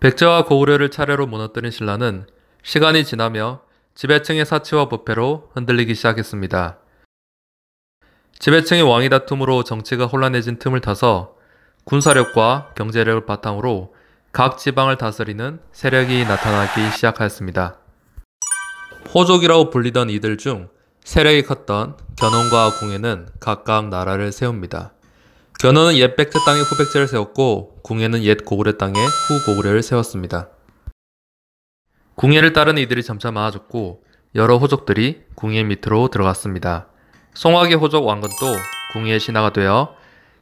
백제와 고구려를 차례로 무너뜨린 신라는 시간이 지나며 지배층의 사치와 부패로 흔들리기 시작했습니다. 지배층의 왕위 다툼으로 정치가 혼란해진 틈을 타서 군사력과 경제력을 바탕으로 각 지방을 다스리는 세력이 나타나기 시작하였습니다. 호족이라고 불리던 이들 중 세력이 컸던 견훤과 궁예는 각각 나라를 세웁니다. 견훤은 옛 백제 땅에 후 백제를 세웠고 궁예는 옛 고구려 땅에 후 고구려를 세웠습니다. 궁예를 따르는 이들이 점차 많아졌고 여러 호족들이 궁예 밑으로 들어갔습니다. 송악의 호족 왕건도 궁예의 신하가 되어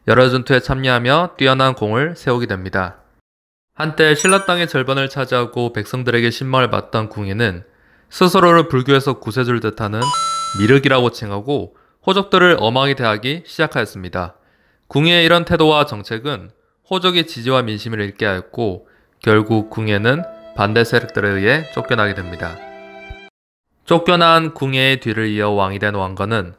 여러 전투에 참여하며 뛰어난 공을 세우게 됩니다. 한때 신라 땅의 절반을 차지하고 백성들에게 신망을 받던 궁예는 스스로를 불교에서 구세주를 뜻하는 미륵이라고 칭하고 호족들을 엄하게 대하기 시작하였습니다. 궁예의 이런 태도와 정책은 호족의 지지와 민심을 잃게 하였고 결국 궁예는 반대 세력들에 의해 쫓겨나게 됩니다. 쫓겨난 궁예의 뒤를 이어 왕이 된 왕건은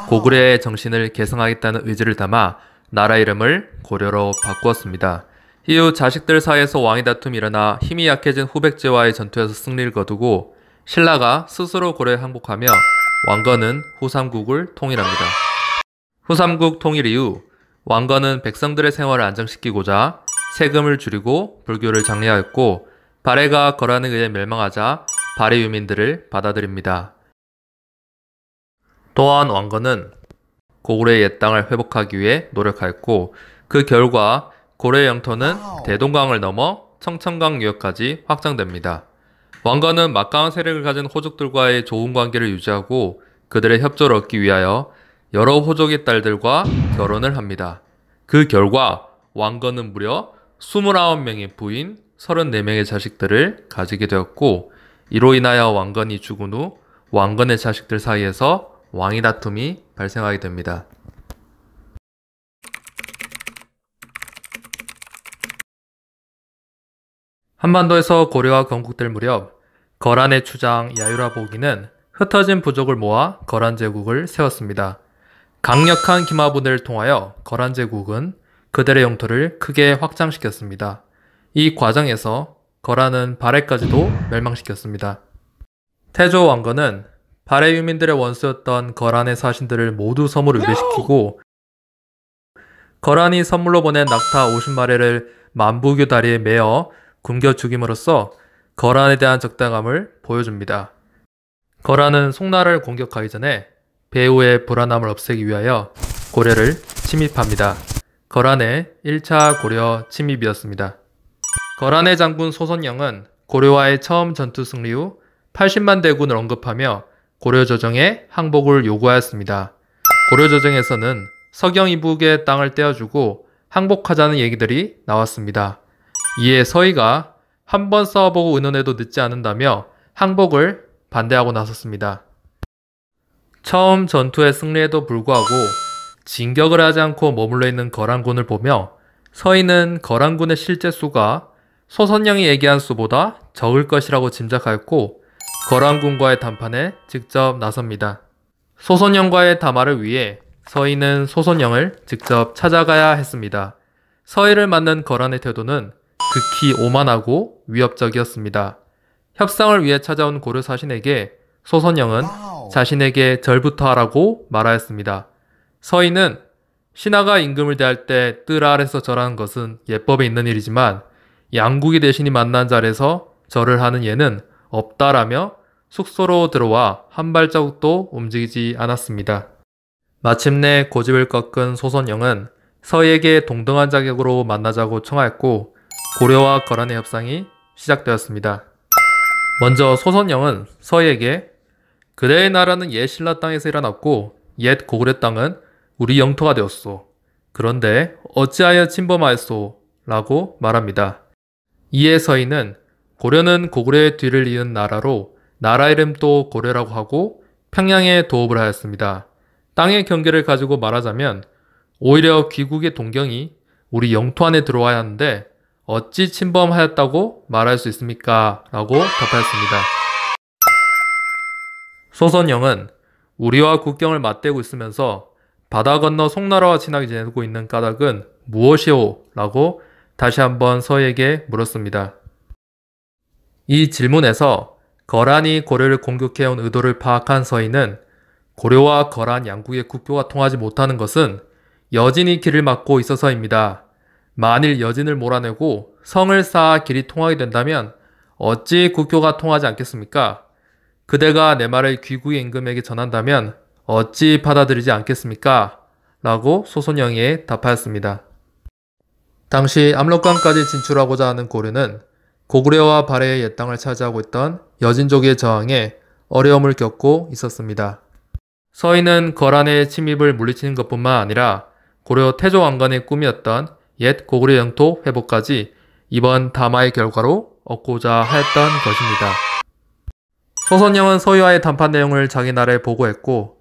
고구려의 정신을 계승하겠다는 의지를 담아 나라 이름을 고려로 바꾸었습니다. 이후 자식들 사이에서 왕위 다툼이 일어나 힘이 약해진 후백제와의 전투에서 승리를 거두고 신라가 스스로 고려에 항복하며 왕건은 후삼국을 통일합니다. 후삼국 통일 이후 왕건은 백성들의 생활을 안정시키고자 세금을 줄이고 불교를 장려하였고 발해가 거란에 의해 멸망하자 발해 유민들을 받아들입니다. 또한 왕건은 고구려의 옛 땅을 회복하기 위해 노력하였고 그 결과 고려의 영토는 대동강을 넘어 청천강 유역까지 확장됩니다. 왕건은 막강한 세력을 가진 호족들과의 좋은 관계를 유지하고 그들의 협조를 얻기 위하여 여러 호족의 딸들과 결혼을 합니다. 그 결과 왕건은 무려 29명의 부인, 34명의 자식들을 가지게 되었고 이로 인하여 왕건이 죽은 후 왕건의 자식들 사이에서 왕위 다툼이 발생하게 됩니다. 한반도에서 고려가 건국될 무렵 거란의 추장 야유라보기는 흩어진 부족을 모아 거란 제국을 세웠습니다. 강력한 기마부대를 통하여 거란 제국은 그들의 영토를 크게 확장시켰습니다. 이 과정에서 거란은 발해까지도 멸망시켰습니다. 태조 왕건은 발해 유민들의 원수였던 거란의 사신들을 모두 섬으로 유배시키고 거란이 선물로 보낸 낙타 50마리를 만부교 다리에 매어 굶겨 죽임으로써 거란에 대한 적당함을 보여줍니다. 거란은 송나라를 공격하기 전에 배후의 불안함을 없애기 위하여 고려를 침입합니다. 거란의 1차 고려 침입이었습니다. 거란의 장군 소선영은 고려와의 처음 전투 승리 후 80만 대군을 언급하며 고려 조정에 항복을 요구하였습니다. 고려 조정에서는 서경 이북의 땅을 떼어주고 항복하자는 얘기들이 나왔습니다. 이에 서희가 한번 싸워보고 의논해도 늦지 않는다며 항복을 반대하고 나섰습니다. 처음 전투의 승리에도 불구하고 진격을 하지 않고 머물러 있는 거란군을 보며 서희는 거란군의 실제 수가 소선영이 얘기한 수보다 적을 것이라고 짐작하였고 거란군과의談판에 직접 나섭니다. 소선영과의 담화를 위해 서희는 소선영을 직접 찾아가야 했습니다. 서희를 맞는 거란의 태도는 극히 오만하고 위협적이었습니다. 협상을 위해 찾아온 고려 사신에게 소선영은 자신에게 절부터 하라고 말하였습니다. 서희는 신하가 임금을 대할 때 뜰 아래서 절하는 것은 예법에 있는 일이지만 양국이 대신이 만난 자리에서 절을 하는 예는 없다라며 숙소로 들어와 한 발자국도 움직이지 않았습니다. 마침내 고집을 꺾은 소선영은 서희에게 동등한 자격으로 만나자고 청하였고 고려와 거란의 협상이 시작되었습니다. 먼저 소선영은 서희에게 그대의 나라는 옛 신라 땅에서 일어났고 옛 고구려 땅은 우리 영토가 되었소. 그런데 어찌하여 침범하였소? 라고 말합니다. 이에 서희는 고려는 고구려의 뒤를 이은 나라로 나라 이름도 고려라고 하고 평양에 도읍을 하였습니다. 땅의 경계를 가지고 말하자면 오히려 귀국의 동경이 우리 영토 안에 들어와야 하는데 어찌 침범하였다고 말할 수 있습니까? 라고 답하였습니다. 소선영은 우리와 국경을 맞대고 있으면서 바다 건너 송나라와 친하게 지내고 있는 까닭은 무엇이오? 라고 다시 한번 서희에게 물었습니다. 이 질문에서 거란이 고려를 공격해온 의도를 파악한 서인은 고려와 거란 양국의 국교가 통하지 못하는 것은 여진이 길을 막고 있어서입니다. 만일 여진을 몰아내고 성을 쌓아 길이 통하게 된다면 어찌 국교가 통하지 않겠습니까? 그대가 내 말을 귀국의 임금에게 전한다면 어찌 받아들이지 않겠습니까? 라고 소손영의에 답하였습니다. 당시 압록강까지 진출하고자 하는 고려는 고구려와 발해의 옛 땅을 차지하고 있던 여진족의 저항에 어려움을 겪고 있었습니다. 서인은 거란의 침입을 물리치는 것뿐만 아니라 고려 태조 왕건의 꿈이었던 옛 고구려 영토 회복까지 이번 담화의 결과로 얻고자 하였던 것입니다. 소선영은 서유와의談判 내용을 자기 나라에 보고했고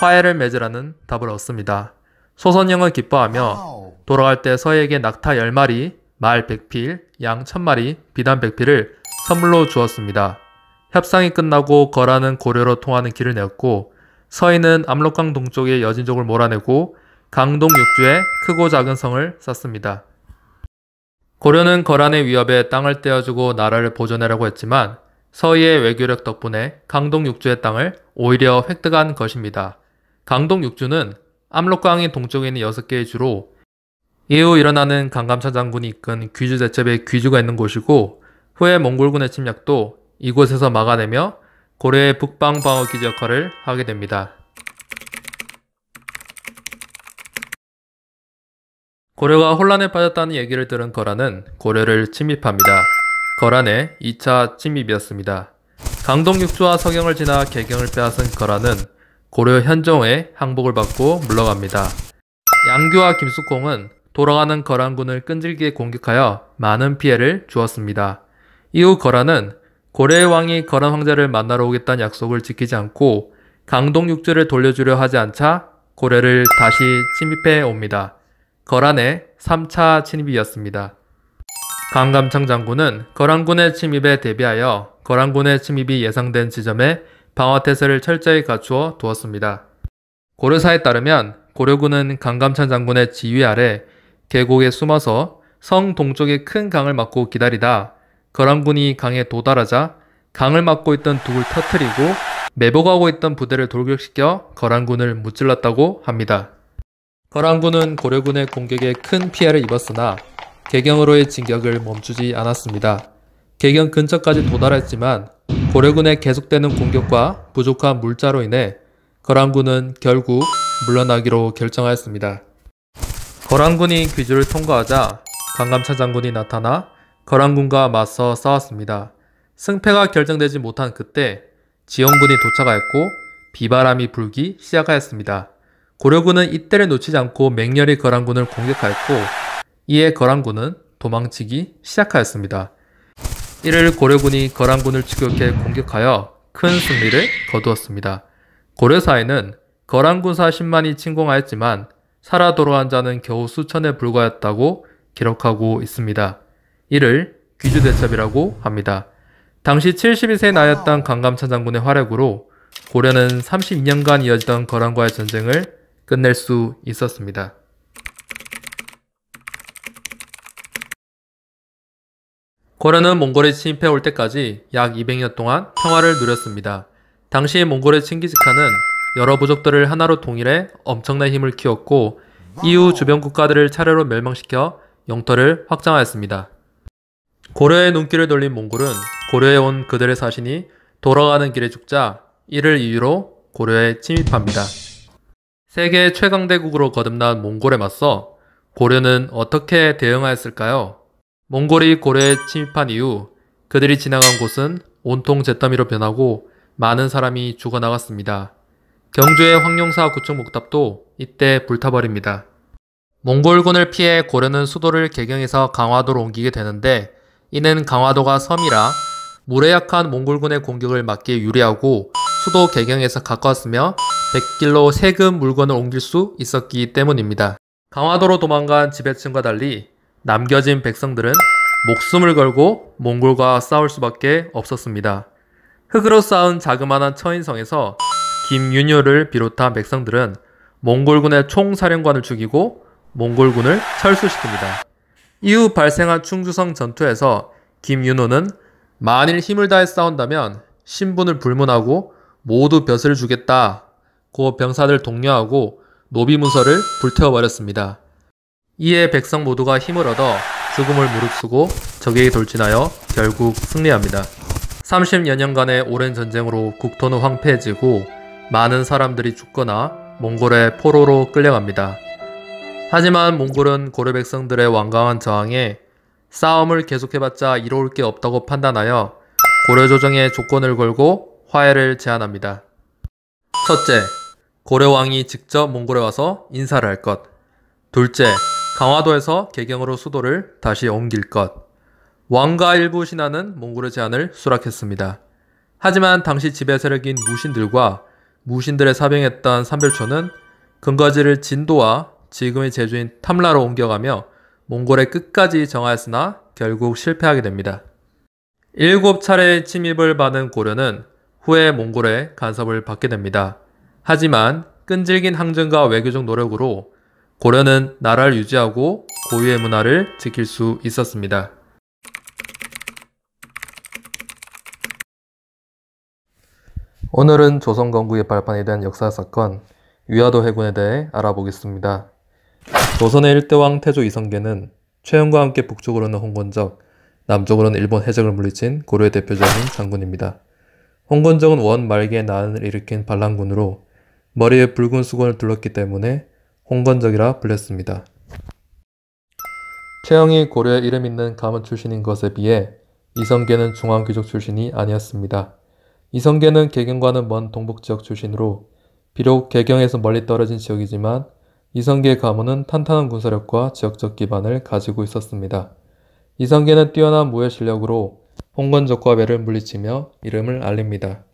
화해를 맺으라는 답을 얻습니다. 소선영은 기뻐하며 돌아갈 때 서희에게 낙타 10마리, 말 100필, 양 1000마리, 비단 100필을 선물로 주었습니다. 협상이 끝나고 거란은 고려로 통하는 길을 내었고 서희는 압록강 동쪽의 여진족을 몰아내고 강동 6주에 크고 작은 성을 쌓습니다. 고려는 거란의 위협에 땅을 떼어주고 나라를 보존하려고 했지만 서희의 외교력 덕분에 강동 6주의 땅을 오히려 획득한 것입니다. 강동 6주는 압록강의 동쪽에 있는 6개의 주로 이후 일어나는 강감찬 장군이 이끈 귀주 대첩에 귀주가 있는 곳이고 후에 몽골군의 침략도 이곳에서 막아내며 고려의 북방 방어 기지 역할을 하게 됩니다. 고려가 혼란에 빠졌다는 얘기를 들은 거란은 고려를 침입합니다. 거란의 2차 침입이었습니다. 강동 6주와 서경을 지나 개경을 빼앗은 거란은 고려 현종의 항복을 받고 물러갑니다. 양규와 김숙홍은 돌아가는 거란군을 끈질기게 공격하여 많은 피해를 주었습니다. 이후 거란은 고려의 왕이 거란 황제를 만나러 오겠다는 약속을 지키지 않고 강동 6주를 돌려주려 하지 않자 고려를 다시 침입해 옵니다. 거란의 3차 침입이었습니다. 강감창 장군은 거란군의 침입에 대비하여 거란군의 침입이 예상된 지점에 방어태세를 철저히 갖추어 두었습니다. 고려사에 따르면 고려군은 강감찬 장군의 지휘 아래 계곡에 숨어서 성 동쪽의 큰 강을 막고 기다리다 거란군이 강에 도달하자 강을 막고 있던 둑을 터뜨리고 매복하고 있던 부대를 돌격시켜 거란군을 무찔렀다고 합니다. 거란군은 고려군의 공격에 큰 피해를 입었으나 개경으로의 진격을 멈추지 않았습니다. 개경 근처까지 도달했지만 고려군의 계속되는 공격과 부족한 물자로 인해 거란군은 결국 물러나기로 결정하였습니다. 거란군이 귀주를 통과하자 강감찬 장군이 나타나 거란군과 맞서 싸웠습니다. 승패가 결정되지 못한 그때 지원군이 도착하였고 비바람이 불기 시작하였습니다. 고려군은 이때를 놓치지 않고 맹렬히 거란군을 공격하였고 이에 거란군은 도망치기 시작하였습니다. 이를 고려군이 거란군을 추격해 공격하여 큰 승리를 거두었습니다. 고려사에는 거란군사 10만이 침공하였지만 살아 돌아간 자는 겨우 수천에 불과했다고 기록하고 있습니다. 이를 귀주대첩이라고 합니다. 당시 72세 나이였던 강감찬 장군의 활약으로 고려는 32년간 이어지던 거란과의 전쟁을 끝낼 수 있었습니다. 고려는 몽골에 침입해 올 때까지 약 200년 동안 평화를 누렸습니다. 당시 몽골의 칭기즈칸은 여러 부족들을 하나로 통일해 엄청난 힘을 키웠고 이후 주변 국가들을 차례로 멸망시켜 영토를 확장하였습니다. 고려의 눈길을 돌린 몽골은 고려에 온 그들의 사신이 돌아가는 길에 죽자 이를 이유로 고려에 침입합니다. 세계 최강대국으로 거듭난 몽골에 맞서 고려는 어떻게 대응하였을까요? 몽골이 고려에 침입한 이후 그들이 지나간 곳은 온통 잿더미로 변하고 많은 사람이 죽어나갔습니다. 경주의 황룡사 구축 목탑도 이때 불타버립니다. 몽골군을 피해 고려는 수도를 개경에서 강화도로 옮기게 되는데 이는 강화도가 섬이라 물에 약한 몽골군의 공격을 막기에 유리하고 수도 개경에서 가까웠으며 100길로 세금 물건을 옮길 수 있었기 때문입니다. 강화도로 도망간 지배층과 달리 남겨진 백성들은 목숨을 걸고 몽골과 싸울 수밖에 없었습니다. 흙으로 쌓은 자그마한 처인성에서 김윤효를 비롯한 백성들은 몽골군의 총사령관을 죽이고 몽골군을 철수시킵니다. 이후 발생한 충주성 전투에서 김윤호는 만일 힘을 다해 싸운다면 신분을 불문하고 모두 벼슬을 주겠다고 병사들 독려하고 노비문서를 불태워버렸습니다. 이에 백성 모두가 힘을 얻어 죽음을 무릅쓰고 적에게 돌진하여 결국 승리합니다. 30여 년간의 오랜 전쟁으로 국토는 황폐해지고 많은 사람들이 죽거나 몽골의 포로로 끌려갑니다. 하지만 몽골은 고려 백성들의 완강한 저항에 싸움을 계속해봤자 이로울 게 없다고 판단하여 고려 조정에 조건을 걸고 화해를 제안합니다. 첫째, 고려 왕이 직접 몽골에 와서 인사를 할 것. 둘째, 강화도에서 개경으로 수도를 다시 옮길 것. 왕과 일부 신하는 몽골의 제안을 수락했습니다. 하지만 당시 지배 세력인 무신들과 무신들의 사병했던 삼별초는 근거지를 진도와 지금의 제주인 탐라로 옮겨가며 몽골의 끝까지 정하였으나 결국 실패하게 됩니다. 7차례의 침입을 받은 고려는 후에 몽골의 간섭을 받게 됩니다. 하지만 끈질긴 항쟁과 외교적 노력으로 고려는 나라를 유지하고 고유의 문화를 지킬 수 있었습니다. 오늘은 조선 건국의 발판이 된 역사사건 위화도 해군에 대해 알아보겠습니다. 조선의 일대왕 태조 이성계는 최영과 함께 북쪽으로는 홍건적, 남쪽으로는 일본 해적을 물리친 고려의 대표적인 장군입니다. 홍건적은 원 말기에 난을 일으킨 반란군으로 머리에 붉은 수건을 둘렀기 때문에 홍건적이라 불렸습니다. 최영이 고려에 이름 있는 가문 출신인 것에 비해 이성계는 중앙귀족 출신이 아니었습니다. 이성계는 개경과는 먼 동북지역 출신으로 비록 개경에서 멀리 떨어진 지역이지만 이성계의 가문은 탄탄한 군사력과 지역적 기반을 가지고 있었습니다. 이성계는 뛰어난 무예 실력으로 홍건적과 배를 물리치며 이름을 알립니다.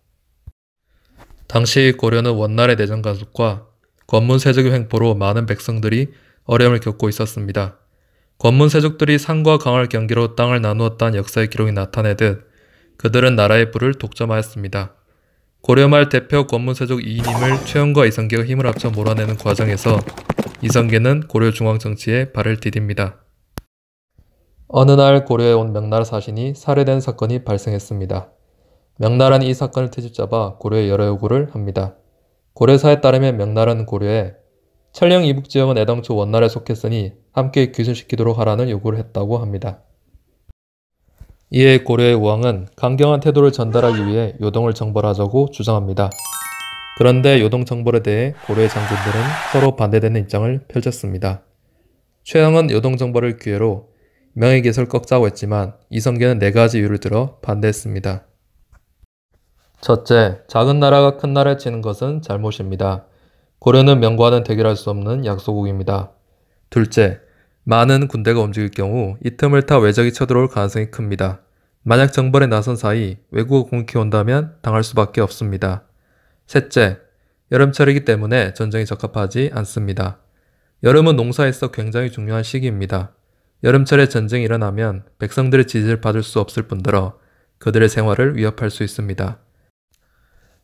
당시 고려는 원나라의 내정 간섭과 권문 세족의 횡포로 많은 백성들이 어려움을 겪고 있었습니다. 권문 세족들이 산과 강을 경계로 땅을 나누었다는 역사의 기록이 나타내듯 그들은 나라의 부를 독점하였습니다. 고려 말 대표 권문 세족 이인임을 최영과 이성계가 힘을 합쳐 몰아내는 과정에서 이성계는 고려 중앙 정치에 발을 디딥니다. 어느 날 고려에 온 명나라 사신이 살해된 사건이 발생했습니다. 명나라는 이 사건을 트집잡아 고려에 여러 요구를 합니다. 고려사에 따르면 명나라는 고려에 천령 이북 지역은 애당초 원나라에 속했으니 함께 귀순시키도록 하라는 요구를 했다고 합니다. 이에 고려의 우왕은 강경한 태도를 전달하기 위해 요동을 정벌하자고 주장합니다. 그런데 요동 정벌에 대해 고려의 장군들은 서로 반대되는 입장을 펼쳤습니다. 최영은 요동 정벌을 기회로 명예개설 꺾자고 했지만 이성계는 4가지 이유를 들어 반대했습니다. 첫째, 작은 나라가 큰 나라에 치는 것은 잘못입니다. 고려는 명과는 대결할 수 없는 약소국입니다. 둘째, 많은 군대가 움직일 경우 이 틈을 타 외적이 쳐들어올 가능성이 큽니다. 만약 정벌에 나선 사이 외국어 공격이 온다면 당할 수밖에 없습니다. 셋째, 여름철이기 때문에 전쟁이 적합하지 않습니다. 여름은 농사에서 굉장히 중요한 시기입니다. 여름철에 전쟁이 일어나면 백성들의 지지를 받을 수 없을 뿐더러 그들의 생활을 위협할 수 있습니다.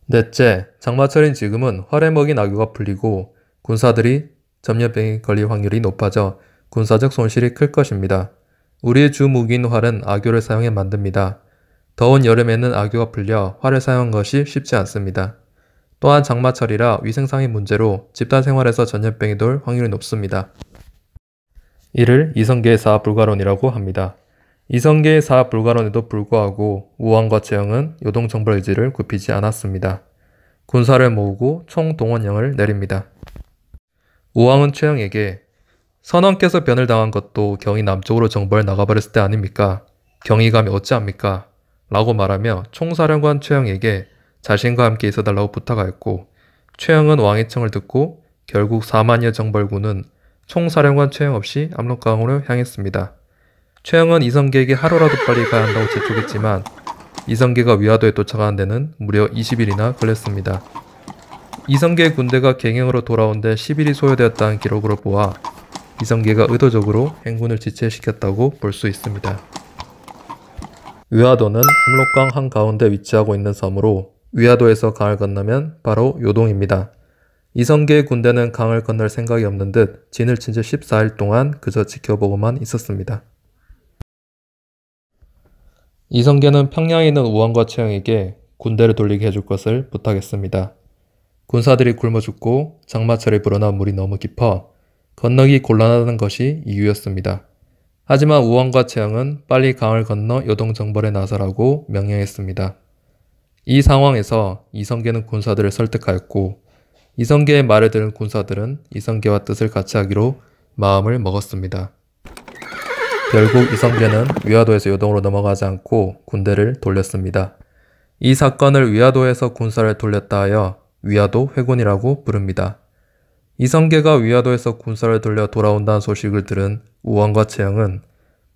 넷째, 장마철인 지금은 활에 먹인 악유가 풀리고 군사들이 전염병에 걸릴 확률이 높아져 군사적 손실이 클 것입니다. 우리의 주 무기인 활은 악유를 사용해 만듭니다. 더운 여름에는 악유가 풀려 활을 사용한 것이 쉽지 않습니다. 또한 장마철이라 위생상의 문제로 집단 생활에서 전염병이 돌 확률이 높습니다. 이를 이성계의 사불가론이라고 합니다. 이성계의 사불가론에도 불구하고 우왕과 최영은 요동정벌 의지를 굽히지 않았습니다. 군사를 모으고 총동원령을 내립니다. 우왕은 최영에게 선원께서 변을 당한 것도 경이 남쪽으로 정벌 나가버렸을 때 아닙니까? 경이 감히 어찌합니까? 라고 말하며 총사령관 최영에게 자신과 함께 있어달라고 부탁하였고 최영은 왕의 청을 듣고 결국 4만여 정벌군은 총사령관 최영 없이 압록강으로 향했습니다. 최영은 이성계에게 하루라도 빨리 가야 한다고 재촉했지만 이성계가 위화도에 도착하는 데는 무려 20일이나 걸렸습니다. 이성계의 군대가 개경으로 돌아온 데 10일이 소요되었다는 기록으로 보아 이성계가 의도적으로 행군을 지체시켰다고 볼 수 있습니다. 위화도는 압록강 한가운데 위치하고 있는 섬으로 위화도에서 강을 건너면 바로 요동입니다. 이성계의 군대는 강을 건널 생각이 없는 듯 진을 친 지 14일 동안 그저 지켜보고만 있었습니다. 이성계는 평양에 있는 우왕과 최영에게 군대를 돌리게 해줄 것을 부탁했습니다. 군사들이 굶어 죽고 장마철에 불어난 물이 너무 깊어 건너기 곤란하다는 것이 이유였습니다. 하지만 우왕과 최영은 빨리 강을 건너 요동정벌에 나서라고 명령했습니다. 이 상황에서 이성계는 군사들을 설득하였고 이성계의 말을 들은 군사들은 이성계와 뜻을 같이 하기로 마음을 먹었습니다. 결국 이성계는 위화도에서 요동으로 넘어가지 않고 군대를 돌렸습니다. 이 사건을 위화도에서 군사를 돌렸다 하여 위화도 회군이라고 부릅니다. 이성계가 위화도에서 군사를 돌려 돌아온다는 소식을 들은 우왕과 최영은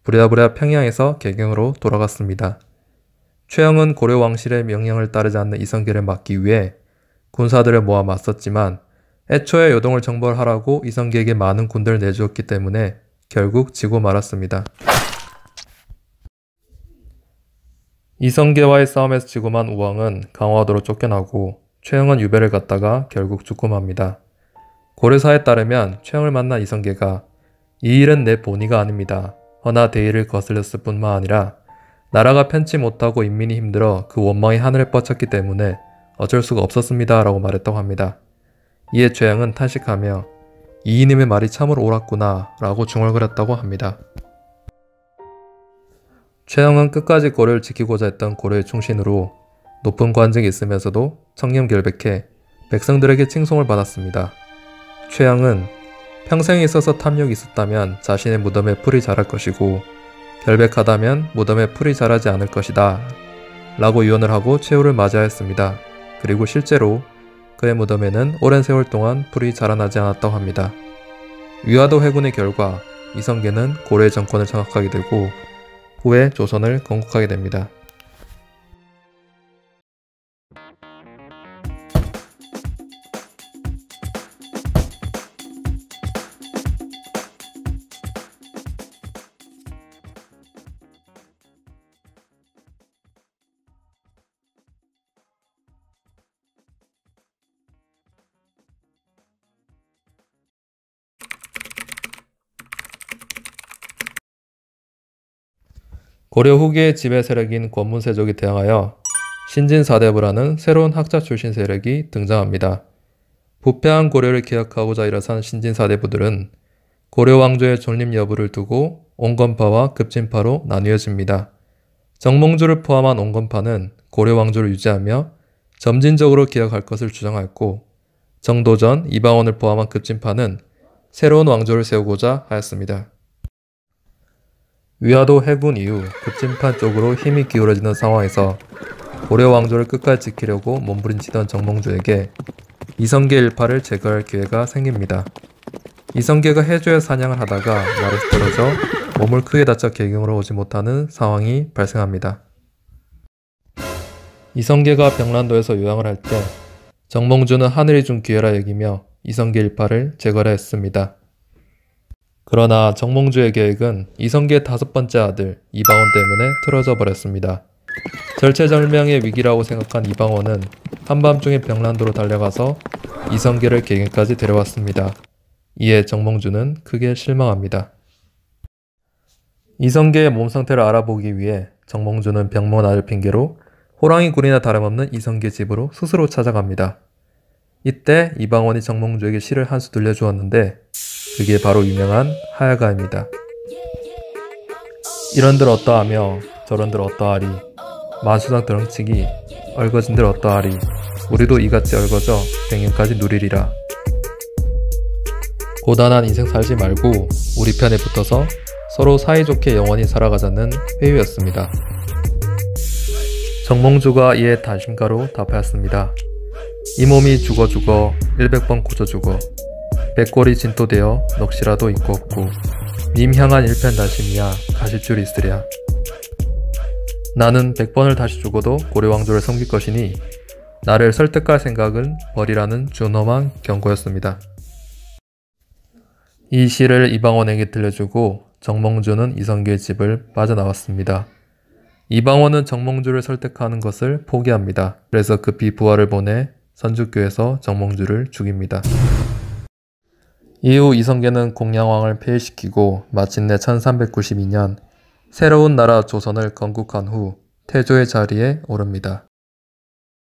부랴부랴 평양에서 개경으로 돌아갔습니다. 최영은 고려 왕실의 명령을 따르지 않는 이성계를 막기 위해 군사들을 모아 맞섰지만 애초에 요동을 정벌하라고 이성계에게 많은 군대를 내주었기 때문에 결국 지고 말았습니다. 이성계와의 싸움에서 지고만 우왕은 강화도로 쫓겨나고 최영은 유배를 갔다가 결국 죽고 맙니다. 고려사에 따르면 최영을 만난 이성계가 이 일은 내 본의가 아닙니다. 허나 대의를 거슬렸을 뿐만 아니라 나라가 편치 못하고 인민이 힘들어 그 원망이 하늘에 뻗쳤기 때문에 어쩔 수가 없었습니다 라고 말했다고 합니다. 이에 최영은 탄식하며 이이님의 말이 참으로 옳았구나 라고 중얼거렸다고 합니다. 최영은 끝까지 고려를 지키고자 했던 고려의 충신으로 높은 관직이 있으면서도 청렴결백해 백성들에게 칭송을 받았습니다. 최영은 평생에 있어서 탐욕이 있었다면 자신의 무덤에 풀이 자랄 것이고 결백하다면 무덤에 풀이 자라지 않을 것이다 라고 유언을 하고 최후를 맞이하였습니다. 그리고 실제로 그의 무덤에는 오랜 세월 동안 풀이 자라나지 않았다고 합니다. 위화도 회군의 결과 이성계는 고려의 정권을 장악하게 되고 후에 조선을 건국하게 됩니다. 고려 후기의 지배 세력인 권문세족이 대항하여 신진사대부라는 새로운 학자 출신 세력이 등장합니다. 부패한 고려를 개혁하고자 일어선 신진사대부들은 고려 왕조의 존립 여부를 두고 온건파와 급진파로 나뉘어집니다. 정몽주를 포함한 온건파는 고려 왕조를 유지하며 점진적으로 개혁할 것을 주장하였고 정도전, 이방원을 포함한 급진파는 새로운 왕조를 세우고자 하였습니다. 위화도 해군 이후 급진파 쪽으로 힘이 기울어지는 상황에서 고려 왕조를 끝까지 지키려고 몸부림치던 정몽주에게 이성계 일파를 제거할 기회가 생깁니다. 이성계가 해주에 사냥을 하다가 말에서 떨어져 몸을 크게 다쳐 개경으로 오지 못하는 상황이 발생합니다. 이성계가 병란도에서 요양을 할 때 정몽주는 하늘이 준 기회라 여기며 이성계 일파를 제거하려 했습니다. 그러나 정몽주의 계획은 이성계의 5번째 아들 이방원 때문에 틀어져 버렸습니다. 절체절명의 위기라고 생각한 이방원은 한밤중에 병란도로 달려가서 이성계를 개경까지 데려왔습니다. 이에 정몽주는 크게 실망합니다. 이성계의 몸 상태를 알아보기 위해 정몽주는 병문 아를 핑계로 호랑이 굴이나 다름없는 이성계 집으로 스스로 찾아갑니다. 이때 이방원이 정몽주에게 시를 한 수 들려주었는데 그게 바로 유명한 하야가입니다. 이런들 어떠하며 저런들 어떠하리 마수상 드렁치기 얼거진들 어떠하리 우리도 이같이 얼거져 백년까지 누리리라. 고단한 인생 살지 말고 우리 편에 붙어서 서로 사이좋게 영원히 살아가자는 회유였습니다. 정몽주가 이에 단심가로 답하였습니다. 이 몸이 죽어 100번 고져 죽어 백골이 진토되어 넋이라도 있고 없고 님 향한 일편단심이야 가실 줄 있으랴. 나는 100번을 다시 죽어도 고려왕조를 섬길 것이니 나를 설득할 생각은 버리라는 준엄한 경고였습니다. 이 시를 이방원에게 들려주고 정몽주는 이성계의 집을 빠져나왔습니다. 이방원은 정몽주를 설득하는 것을 포기합니다. 그래서 급히 부하를 보내 선주교에서 정몽주를 죽입니다. 이후 이성계는 공양왕을 폐위시키고 마침내 1392년 새로운 나라 조선을 건국한 후 태조의 자리에 오릅니다.